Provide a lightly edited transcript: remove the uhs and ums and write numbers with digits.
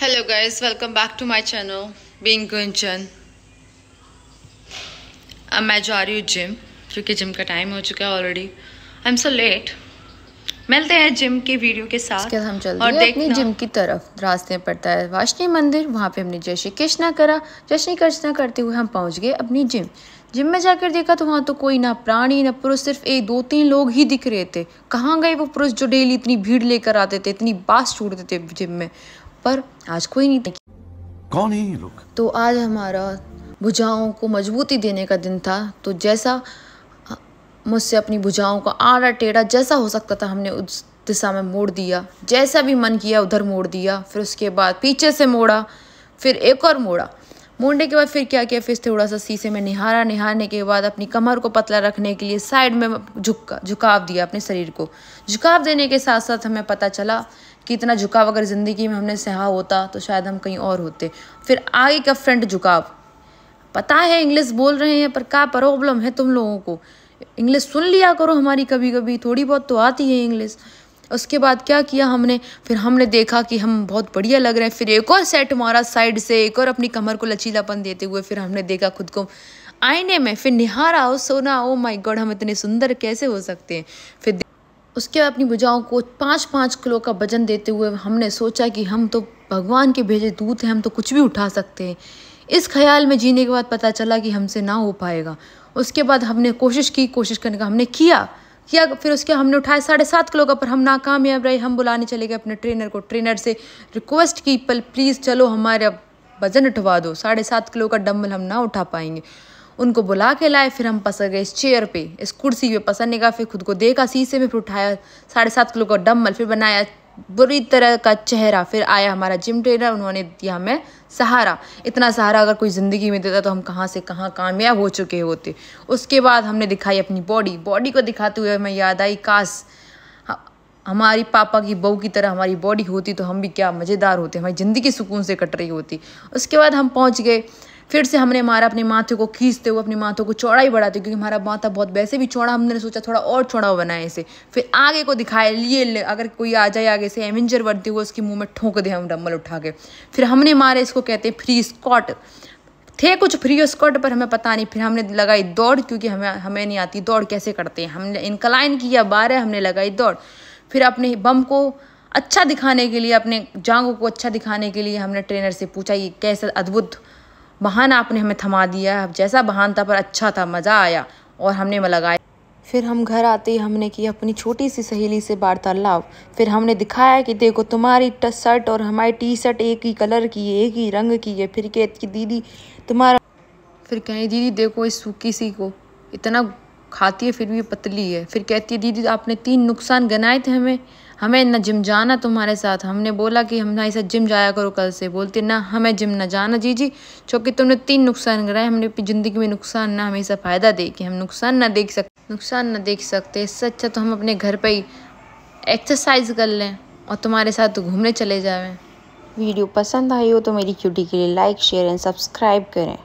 Hello guys, welcome back to my channel Being Gunjan। अब मैं जा रही हूँ जिम क्योंकि जिम का टाइम हो चुका है already. I am so let. मिलते हैं जिम की वीडियो के साथ। उसके बाद हम चलते हैं अपनी जिम की तरफ। रास्ते में पड़ता है वाशनी मंदिर, वहाँ पे हमने जय श्री कृष्णा करा। जय श्री कृष्णा करते हुए हम पहुँच गए अपनी जिम। जिम में जाकर देखा तो वहाँ तो कोई ना प्राणी ना पुरुष, सिर्फ एक दो तीन लोग ही दिख रहे थे। कहाँ गए वो पुरुष जो डेली इतनी भीड़ लेकर आते थे, इतनी बात छूटते थे जिम में? पर आज कोई नहीं था। कौन है ये लोग? तो आज हमारा भुजाओं को मजबूती देने का दिन था। तो जैसा मुझसे अपनी भुजाओं का आड़ा टेढ़ा जैसा हो सकता था हमने उस दिशा में मोड़ दिया। जैसा भी मन किया उधर मोड़ दिया। फिर उसके बाद पीछे से मोड़ा, फिर एक और मोड़ा। मोड़ने के बाद फिर क्या किया, फिर थोड़ा सा शीशे में निहारा। निहारने के बाद अपनी कमर को पतला रखने के लिए साइड में झुकाव दिया अपने शरीर को। झुकाव देने के साथ साथ हमें पता चला कि इतना झुकाव अगर ज़िंदगी में हमने सहा होता तो शायद हम कहीं और होते। फिर आगे का फ्रंट झुकाव। पता है इंग्लिश बोल रहे हैं पर क्या प्रॉब्लम है तुम लोगों को? इंग्लिश सुन लिया करो हमारी, कभी कभी थोड़ी बहुत तो आती है इंग्लिश। उसके बाद क्या किया हमने, फिर हमने देखा कि हम बहुत बढ़िया लग रहे हैं। फिर एक और सेट मारा साइड से, एक और अपनी कमर को लचीलापन देते हुए। फिर हमने देखा खुद को आईने में, फिर निहारा, ओ सोना, ओ माय गॉड, हम इतने सुंदर कैसे हो सकते हैं। फिर उसके बाद अपनी भुजाओं को 5-5 किलो का वजन देते हुए हमने सोचा कि हम तो भगवान के भेजे दूत हैं, हम तो कुछ भी उठा सकते हैं। इस ख्याल में जीने के बाद पता चला कि हमसे ना हो पाएगा। उसके बाद हमने कोशिश करने का हमने किया। फिर उसके हमने उठाया 7.5 किलो का, पर हम नाकामयाब रहे। हम बुलाने चले गए अपने ट्रेनर को। ट्रेनर से रिक्वेस्ट की, प्लीज़ चलो हमारे वजन उठवा दो, 7.5 किलो का डंबल हम ना उठा पाएंगे। उनको बुला के लाए। फिर हम पसर गए इस चेयर पे, इस कुर्सी पे पसरने का। फिर खुद को देखा शीशे में, फिर उठाया 7.5 किलो का डंबल, फिर बनाया बुरी तरह का चेहरा। फिर आया हमारा जिम ट्रेनर, उन्होंने दिया हमें सहारा। इतना सहारा अगर कोई ज़िंदगी में देता तो हम कहाँ से कहाँ कामयाब हो चुके होते। उसके बाद हमने दिखाई अपनी बॉडी को दिखाते हुए हमें याद आई, काश हमारी पापा की बहू की तरह हमारी बॉडी होती तो हम भी क्या मज़ेदार होते, हमारी ज़िंदगी सुकून से कट रही होती। उसके बाद हम पहुँच गए। फिर से हमने मारा अपने माथे को खींचते हुए, अपने माथे को चौड़ा ही बढ़ाते, क्योंकि हमारा माथा बहुत वैसे भी चौड़ा, हमने सोचा थोड़ा और चौड़ा बनाए इसे। फिर आगे को दिखाए, लिए अगर कोई आ जाए आगे से एवेंजर बनते हुए उसके मुंह में ठोक दे हम डंबल उठा के। फिर हमने मारे, इसको कहते हैं फ्री स्क्वाट। थे कुछ फ्री स्क्वाट पर हमें पता नहीं। फिर हमने लगाई दौड़, क्योंकि हमें नहीं आती दौड़ कैसे करते हैं। हमने इनक्लाइन किया 12, हमने लगाई दौड़। फिर अपने बम को अच्छा दिखाने के लिए, अपने जांघों को अच्छा दिखाने के लिए हमने ट्रेनर से पूछा ये कैसा अद्भुत बहाना आपने हमें थमा दिया। अब जैसा बहाना था पर अच्छा था, मज़ा आया और हमने लगाया। फिर हम घर आते ही हमने की अपनी छोटी सी सहेली से वार्तालाप। फिर हमने दिखाया कि देखो तुम्हारी शर्ट और हमारी टी शर्ट एक ही कलर की है, एक ही रंग की है। फिर कहती दीदी तुम्हारा, फिर कहें दीदी देखो इस सूखी सी को, इतना खाती है फिर भी पतली है। फिर कहती है दीदी आपने 3 नुकसान गिनाए थे हमें न जिम जाना तुम्हारे साथ। हमने बोला कि हमारे साथ जिम जाया करो कल से। बोलती ना हमें जिम ना जाना जीजी, क्योंकि तुमने 3 नुकसान गिनाए। हमने अपनी ज़िंदगी में नुकसान ना हमेशा फ़ायदा दे कि हम नुकसान ना देख सकते। इससे अच्छा तो हम अपने घर पर ही एक्सरसाइज कर लें और तुम्हारे साथ घूमने चले जाएं। वीडियो पसंद आई हो तो मेरी क्यूटी के लिए लाइक, शेयर एंड सब्सक्राइब करें।